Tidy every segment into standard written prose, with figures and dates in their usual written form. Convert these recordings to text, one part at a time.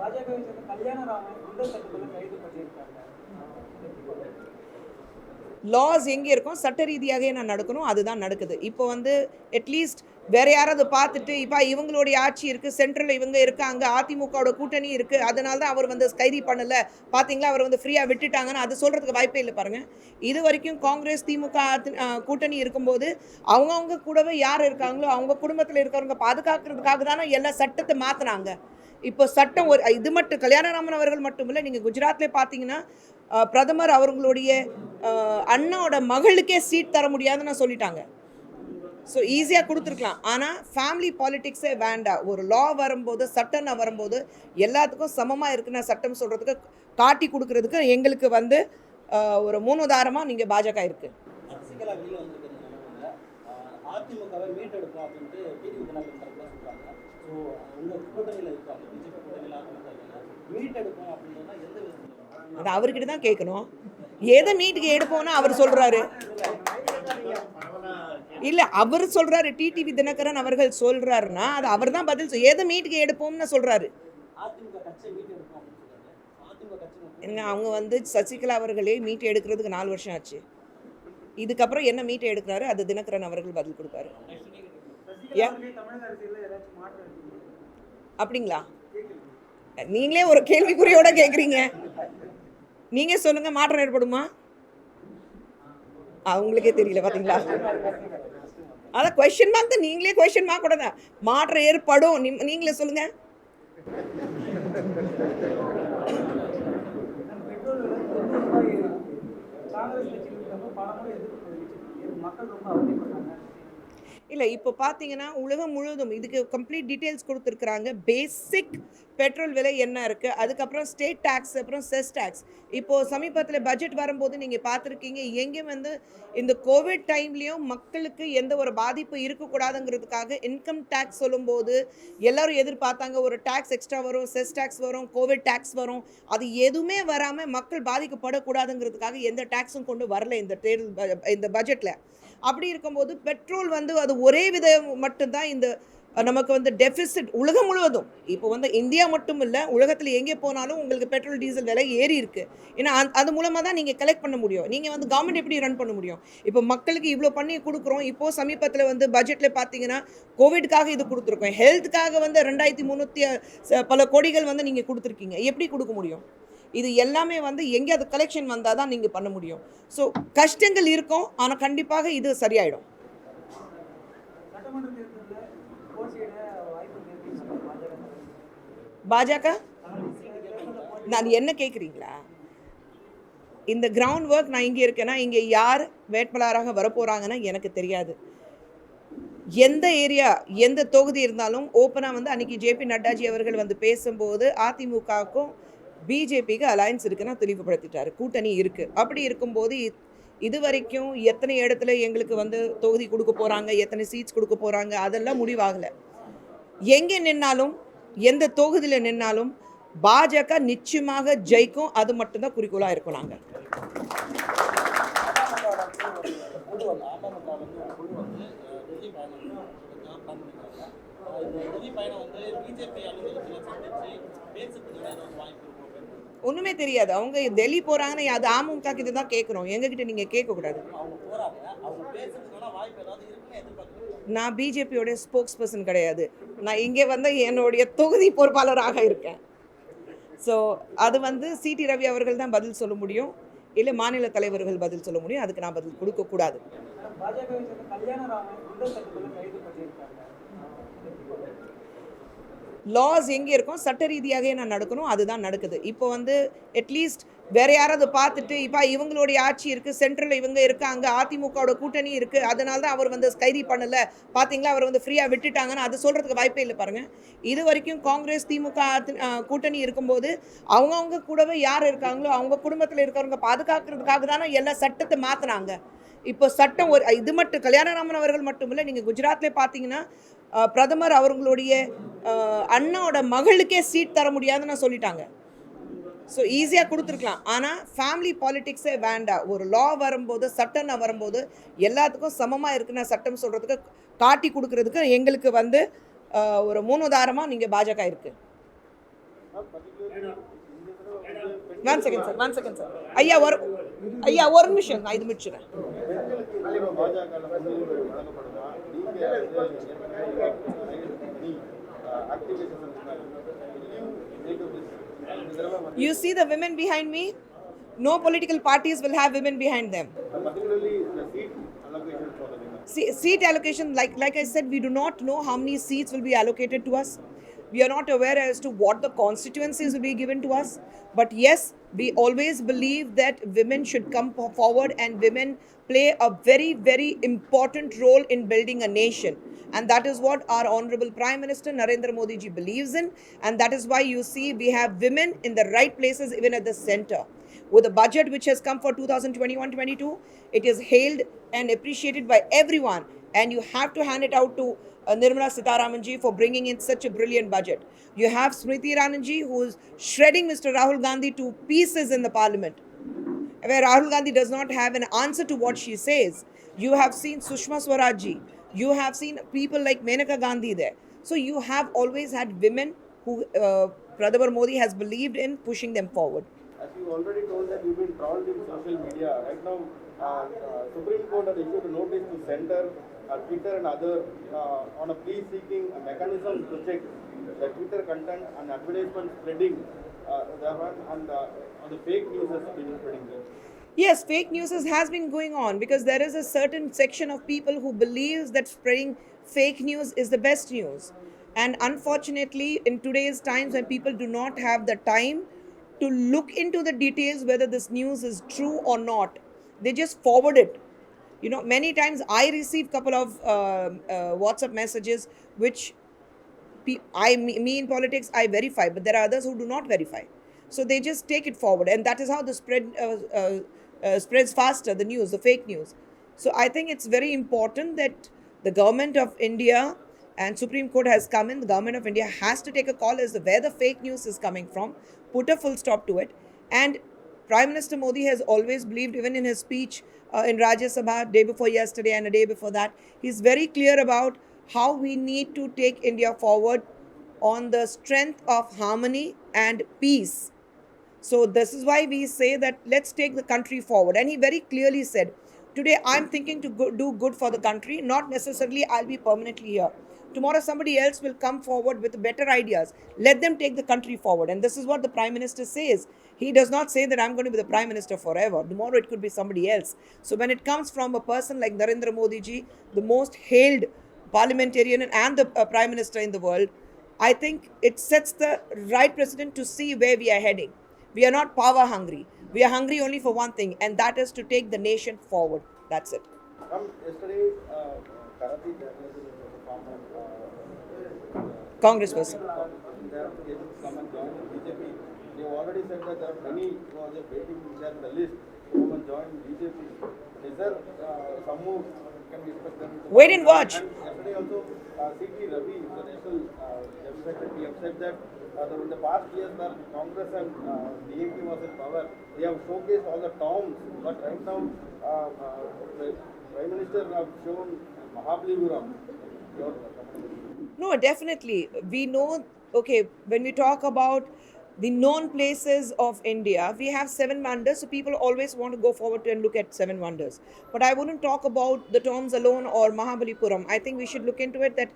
பாஜகவை சேர்ந்த கல்யாணராமன் குண்டர் சட்டத்தில் கைது பண்ணியிருக்காங்க. லாஸ் எங்கே இருக்கும் சட்ட ரீதியாகவே நான் நடக்கணும், அதுதான் நடக்குது. இப்போ வந்து அட்லீஸ்ட் வேறு யாராவது பார்த்துட்டு இப்போ இவங்களுடைய ஆட்சி இருக்குது, சென்ட்ரலில் இவங்க இருக்காங்க, அதிமுகவோட கூட்டணி இருக்குது, அதனால தான் அவர் வந்து கைது பண்ணலை, பார்த்தீங்களா அவர் வந்து ஃப்ரீயாக விட்டுட்டாங்கன்னு அது சொல்கிறதுக்கு வாய்ப்பே இல்லை. பாருங்கள், இது வரைக்கும் காங்கிரஸ் திமுக கூட்டணி இருக்கும்போது அவங்கவுங்க கூடவே யார் இருக்காங்களோ அவங்க குடும்பத்தில் இருக்கிறவங்க பாதுகாக்கிறதுக்காக தானே எல்லா சட்டத்தை மாற்றினாங்க. இப்போ சட்டம் ஒரு இது மட்டும் கல்யாணராமன் அவர்கள் மட்டும் இல்லை, நீங்கள் குஜராத்லேயே பார்த்தீங்கன்னா பிரதமர் அவர்களுடைய அண்ணாவோட மகளுக்கே சீட் தர முடியாதுன்னு சொல்லிட்டாங்க. ஸோ ஈஸியாக கொடுத்துருக்கலாம். ஆனால் ஃபேமிலி பாலிட்டிக்ஸே வேண்டாம். ஒரு லா வரும்போது சட்டம்னா வரும்போது எல்லாத்துக்கும் சமமாக இருக்குன்னு சட்டம் சொல்கிறதுக்கு காட்டி கொடுக்கறதுக்கு எங்களுக்கு வந்து ஒரு மூணுதாரமாக நீங்கள் பாஜக இருக்குது. அது அவர்கிட்ட தான் கேட்கணும். எதை மீட்டுக்கு எடுப்போம்னா அவர் சொல்கிறாரு. இல்லை அவர் சொல்கிறாரு, டிடிவி தினகரன் அவர்கள் சொல்கிறாருன்னா அது அவர் தான் பதில். எதை மீட்டுக்கு எடுப்போம்னு சொல்கிறாரு. என்ன அவங்க வந்து சசிகலா அவர்களே மீட்டு எடுக்கிறதுக்கு 4 வருஷம் ஆச்சு. இதுக்கப்புறம் என்ன மீட்டு எடுக்கிறாரு அது தினகரன் அவர்கள் பதில் கொடுப்பாரு. அப்படிங்களா? நீங்களே ஒரு கேள்விக்குறியோட கேட்குறீங்க. நீங்கள் சொல்லுங்கள், மாற்றம் ஏற்படுமா? அவங்களுக்கே தெரியல, பார்த்தீங்களா? அதான் கொஸ்டின் மார்க் தான். நீங்களே கொஸ்டின் மார்க் கூட தான். மாற்றம் ஏற்படும் நீங்களே சொல்லுங்கள். இல்லை, இப்போ பார்த்தீங்கன்னா உலகம் முழுவதும் இதுக்கு கம்ப்ளீட் டீட்டெயில்ஸ் கொடுத்துருக்குறாங்க. பேசிக் பெட்ரோல் விலை என்ன இருக்குது, அதுக்கப்புறம் ஸ்டேட் டேக்ஸ், அப்புறம் செஸ் டேக்ஸ். இப்போது சமீபத்தில் பட்ஜெட் வரும்போது நீங்கள் பார்த்துருக்கீங்க, எங்கே வந்து இந்த கோவிட் டைம்லேயும் மக்களுக்கு எந்த ஒரு பாதிப்பு இருக்கக்கூடாதுங்கிறதுக்காக இன்கம் டேக்ஸ் சொல்லும்போது எல்லோரும் எதிர்பார்த்தாங்க ஒரு டேக்ஸ் எக்ஸ்ட்ரா வரும், செஸ் டேக்ஸ் வரும், கோவிட் டேக்ஸ் வரும். அது எதுவுமே வராமல் மக்கள் பாதிக்கப்படக்கூடாதுங்கிறதுக்காக எந்த டேக்ஸும் கொண்டு வரல இந்த பட்ஜெட்டில். அப்படி இருக்கும்போது பெட்ரோல் வந்து அது ஒரே விதம் மட்டும்தான் இந்த நமக்கு வந்து டெஃபிசிட் உலகம் முழுவதும். இப்போ வந்து இந்தியா மட்டும் இல்லை, உலகத்தில் எங்கே போனாலும் உங்களுக்கு பெட்ரோல் டீசல் விலை ஏறி இருக்குது. ஏன்னா அது மூலமாக தான் நீங்கள் கலெக்ட் பண்ண முடியும். நீங்கள் வந்து கவர்மெண்ட் எப்படி ரன் பண்ண முடியும்? இப்போ மக்களுக்கு இவ்வளோ பண்ணி கொடுக்குறோம். இப்போது சமீபத்தில் வந்து பட்ஜெட்டில் பார்த்தீங்கன்னா கோவிட்காக இது கொடுத்துருக்கோம், ஹெல்த்துக்காக வந்து 2300 பல கோடிகள் வந்து நீங்கள் கொடுத்துருக்கீங்க. எப்படி கொடுக்க முடியும்? இது எல்லாமே வந்து எங்கே அது கலெக்ஷன் வந்தால் தான் நீங்கள் பண்ண முடியும். ஸோ கஷ்டங்கள் இருக்கும், ஆனால் கண்டிப்பாக இது சரியாயிடும். பாஜக நான் என்ன கேட்குறீங்களா? இந்த கிரவுண்ட் ஒர்க் நான் இங்கே இருக்கேன்னா இங்கே யார் வேட்பாளராக வரப்போகிறாங்கன்னா எனக்கு தெரியாது. எந்த ஏரியா எந்த தொகுதி இருந்தாலும் ஓப்பனாக வந்து அன்றைக்கி ஜேபி நட்டாஜி அவர்கள் வந்து பேசும்போது அதிமுகவுக்கும் பிஜேபிக்கு அலையன்ஸ் இருக்குன்னு தெளிவுபடுத்திட்டாரு, கூட்டணி இருக்குது. அப்படி இருக்கும்போது இது வரைக்கும் எத்தனை இடத்துல எங்களுக்கு வந்து தொகுதி கொடுக்க போகிறாங்க, எத்தனை சீட்ஸ் கொடுக்க போகிறாங்க, அதெல்லாம் முடிவாகலை. எங்கே நின்னாலும் எந்த தொகுதியில் நின்னாலும் பாஜக நிச்சயமாக ஜெயிக்கும். அது மட்டும்தான் குறிக்கோளாக இருக்கும். நாங்கள் ஒன்றுமே தெரியாது. அவங்க டெல்லி போகிறாங்கன்னு அது அமமுக கிட்ட தான் கேட்குறோம், எங்ககிட்ட நீங்கள் கேட்கக்கூடாது. நான் பிஜேபியோட ஸ்போக்ஸ் பர்சன் கிடையாது. நான் இங்கே வந்து என்னுடைய தொகுதி பொறுப்பாளராக இருக்கேன். ஸோ அது வந்து சிடி ரவி அவர்கள் தான் பதில் சொல்ல முடியும், இல்லை மாநில தலைவர்கள் பதில் சொல்ல முடியும். அதுக்கு நான் பதில் கொடுக்கக்கூடாது. லாஸ் எங்கே இருக்கும் சட்ட ரீதியாகவே நான் நடக்கணும், அதுதான் நடக்குது. இப்போ வந்து அட்லீஸ்ட் வேறு யாராவது பார்த்துட்டு இப்போ இவங்களுடைய ஆட்சி இருக்குது, சென்ட்ரலில் இவங்க இருக்காங்க, அதிமுகவோட கூட்டணி இருக்குது, அதனால தான் அவர் வந்து கைது பண்ணலை, பார்த்தீங்களா அவர் வந்து ஃப்ரீயாக விட்டுட்டாங்கன்னு அது சொல்கிறதுக்கு வாய்ப்பே இல்லை. பாருங்கள், இது வரைக்கும் காங்கிரஸ் திமுக கூட்டணி இருக்கும்போது அவங்கவுங்க கூடவே யார் இருக்காங்களோ அவங்க குடும்பத்தில் இருக்கிறவங்க பாதுகாக்கிறதுக்காக தானே எல்லா சட்டத்தை மாற்றினாங்க. இப்போ சட்டம் ஒரு இது மட்டும் கல்யாணராமன் அவர்கள் மட்டும் இல்லை, நீங்கள் குஜராத்லேயே பார்த்தீங்கன்னா பிரதமர் அவர்களுடைய அண்ணாவோட மகளுக்கே சீட் தர முடியாதுன்னு சொல்லிட்டாங்க. ஸோ ஈஸியாக கொடுத்துருக்கலாம். ஆனால் ஃபேமிலி பாலிட்டிக்ஸே வேண்டாம். ஒரு லா வரும்போது சட்டம்னா வரும்போது எல்லாத்துக்கும் சமமாக இருக்குன்னு சட்டம் சொல்கிறதுக்கு காட்டி கொடுக்கறதுக்கு எங்களுக்கு வந்து ஒரு மூணுதாரமாக நீங்கள் பாஜக இருக்குது. One second, sir. One second, sir. ஐயா ஒரு நிமிஷம் நான் இது முடிச்சிடுறேன். You see the women behind me? No political parties will have women behind them. Particularly the seat allocation for the women. Seat allocation, like I said, we do not know how many seats will be allocated to us. We are not aware as to what the constituencies will be given to us. But yes, we always believe that women should come forward and women play a very, very important role in building a nation. And that is what our Honorable Prime Minister Narendra Modi ji believes in. And that is why you see we have women in the right places, even at the center. With the budget which has come for 2021-22, it is hailed and appreciated by everyone. And you have to hand it out to Nirmala Sitharaman ji for bringing in such a brilliant budget. You have Smriti Irani ji who is shredding Mr. Rahul Gandhi to pieces in the parliament, where Rahul Gandhi does not have an answer to what she says. You have seen Sushma Swaraj ji. You have seen people like Menaka Gandhi there. So you have always had women who Pradhamar Modi has believed in pushing them forward. As you already told that you've been trolled in social media. Right now, Supreme Court has issued a notice to Center, Twitter and other on a plea seeking a mechanism to check the Twitter content and advertisement spreading on the fake news has been spreading there. Yes, fake news has been going on because there is a certain section of people who believes that spreading fake news is the best news. And unfortunately, in today's times when people do not have the time to look into the details whether this news is true or not, they just forward it. You know, many times I receive couple of WhatsApp messages which me in politics I verify, but there are others who do not verify. So they just take it forward, and that is how the spread spreads faster, the news, the fake news. So I think it's very important that the government of India and Supreme Court has come in. The government of India has to take a call as to where the fake news is coming from, put a full stop to it. And Prime Minister Modi has always believed, even in his speech in Rajya Sabha day before yesterday and a day before that, he's very clear about how we need to take India forward on the strength of harmony and peace. So this is why we say that let's take the country forward. And he very clearly said, today I'm thinking to do good for the country, not necessarily I'll be permanently here. Tomorrow somebody else will come forward with better ideas. Let them take the country forward. And this is what the Prime Minister says. He does not say that I'm going to be the Prime Minister forever. Tomorrow it could be somebody else. So when it comes from a person like Narendra Modi ji, the most hailed parliamentarian and the Prime Minister in the world, I think it sets the right precedent to see where we are heading. We are not power hungry. We are hungry only for one thing, and that is to take the nation forward. That's it. Yesterday, Karathi, Congressperson. They have come and joined BJP. They have already said that there are many who are just waiting there in the list to come and join BJP. Is there some move? Can we expect them to Wait and watch. And yesterday also, C.T. Ravi, the national General Secretary, have said that in the past years that Congress and DMK was in power, they have showcased all the towns, but right now the Prime Minister have shown Mahabalipuram. No, definitely. We know, okay, when we talk about the known places of India, we have 7 wonders, so people always want to go forward and look at 7 wonders. But I wouldn't talk about the towns alone or Mahabalipuram. I think we should look into it that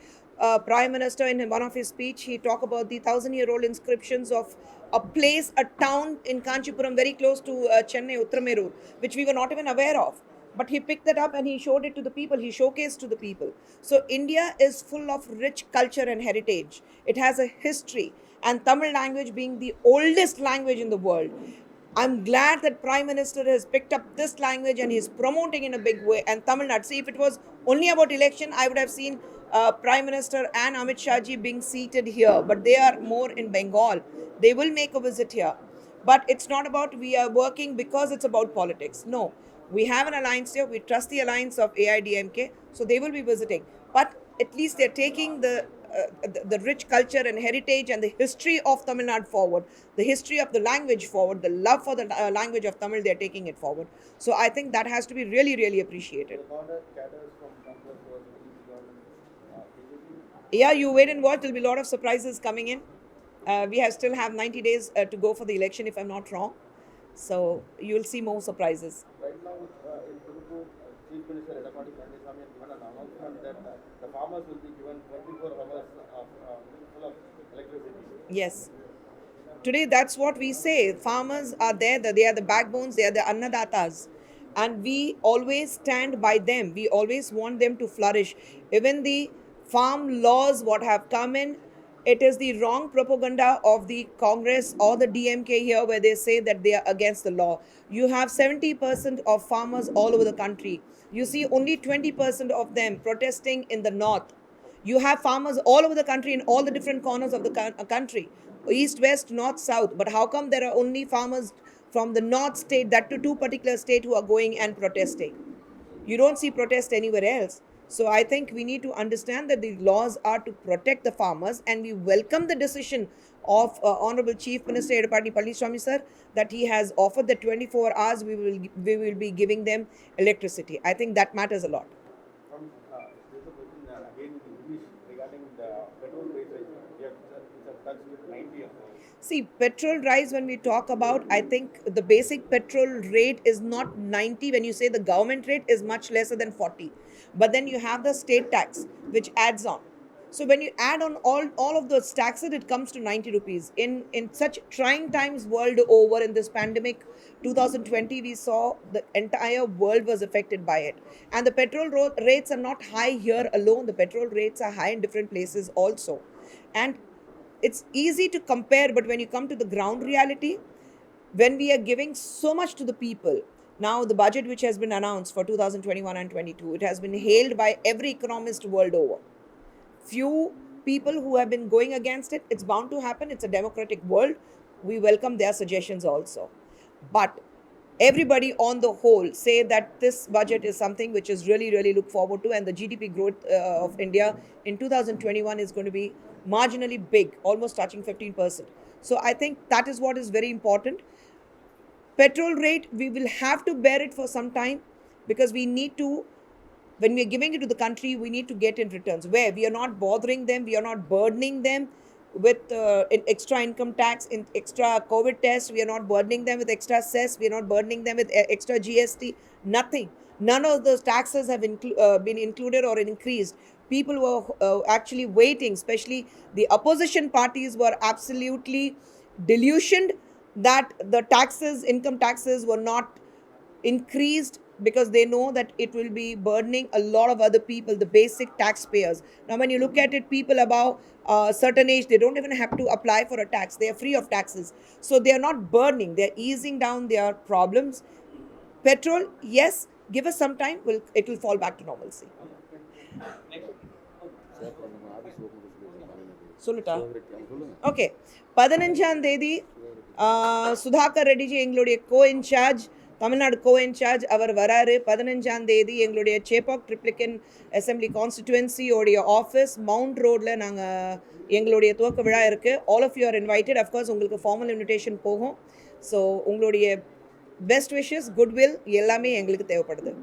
Prime Minister in one of his speech, he talked about the 1,000-year-old inscriptions of a place, a town in Kanchipuram very close to Chennai, Uttamerur, which we were not even aware of. But he picked that up and he showed it to the people, he showcased to the people. So India is full of rich culture and heritage. It has a history, and Tamil language being the oldest language in the world. I'm glad that Prime Minister has picked up this language and he's promoting in a big way. And Tamil Nadu, see, if it was only about election, I would have seen Prime Minister and Amit Shah ji being seated here. But they are more in Bengal. They will make a visit here. But it's not about we are working because it's about politics. No. We have an alliance here. We trust the alliance of AIDMK. So they will be visiting. But at least they're taking the rich culture and heritage and the history of Tamil Nadu forward, the history of the language forward, the love for the language of Tamil, they're taking it forward. So I think that has to be really, really appreciated. Yeah, you wait and watch. There'll be a lot of surprises coming in. We have still have 90 days to go for the election, if I'm not wrong. So you will see more surprises. Right now, in Telugu, Chief Minister Edapati Palaniswamy has given an announcement that the farmers will be given 24 hours of full of electricity. Yes. Today, that's what we say. Farmers are there, they are the backbones, they are the annadatas. And we always stand by them. We always want them to flourish. Even the farm laws, what have come in, it is the wrong propaganda of the Congress or the DMK here where they say that they are against the law. You have 70% of farmers all over the country. You see only 20% of them protesting in the north. You have farmers all over the country in all the different corners of the country, east, west, north, south. But how come there are only farmers from the north state, that to two particular state, who are going and protesting? You don't see protest anywhere else. So I think we need to understand that the laws are to protect the farmers, and we welcome the decision of Honorable Chief Minister Edapati Palaniswamy sir, that he has offered the 24 hours we will be giving them electricity. I think that matters a lot. There's a question again in English regarding the petrol price rise. We have touched with 90 of them. See, petrol rise, when we talk about, I think the basic petrol rate is not 90. When you say the government rate is much lesser than 40. But then you have the state tax, which adds on. So when you add on all of those taxes, it comes to 90 rupees. In such trying times world over, in this pandemic 2020, we saw the entire world was affected by it. And the petrol rates are not high here alone. The petrol rates are high in different places also. And it's easy to compare, but when you come to the ground reality, when we are giving so much to the people, now the budget which has been announced for 2021 and 22, it has been hailed by every economist world over. Few people who have been going against it. It's bound to happen. It's a democratic world. We welcome their suggestions also. But everybody on the whole say that this budget is something which is really, really look forward to, and the GDP growth of India in 2021 is going to be marginally big, almost touching 15%. So I think that is what is very important. Petrol rate, we will have to bear it for some time, because we need to, when we are giving it to the country, we need to get in returns, where we are not bothering them, we are not burdening them with extra income tax, in extra COVID tests, we are not burdening them with extra cess, we are not burdening them with extra GST, nothing. None of those taxes have been included or increased. People were actually waiting, especially the opposition parties were absolutely delusioned that the taxes, income taxes, were not increased, because they know that it will be burdening a lot of other people, the basic taxpayers. Now when you look at it, people above a certain age, they don't even have to apply for a tax. They are free of taxes. So they are not burdening, they are easing down their problems. Petrol, yes, give us some time, it will fall back to normalcy. சொல்லுட்டா? Okay, 15ஆம் தேதி சுதாகர் ரெட்டிஜி, எங்களுடைய கோ-இன்சார்ஜ், தமிழ்நாடு கோ-இன்சார்ஜ், அவர் வராரு. 15ஆம் தேதி எங்களுடைய Chepauk Triplicane assembly கான்ஸ்டிடுவன்சியோடைய office Mount ரோடில் நாங்கள் எங்களுடைய துவக்க விழா இருக்குது. All of you are invited. Of course உங்களுக்கு ஃபார்மல் இன்விடேஷன் போகும். ஸோ உங்களுடைய பெஸ்ட் விஷஸ், குட்வில் எல்லாமே எங்களுக்கு தேவைப்படுது.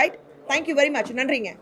Right, thank you very much. நன்றிங்க.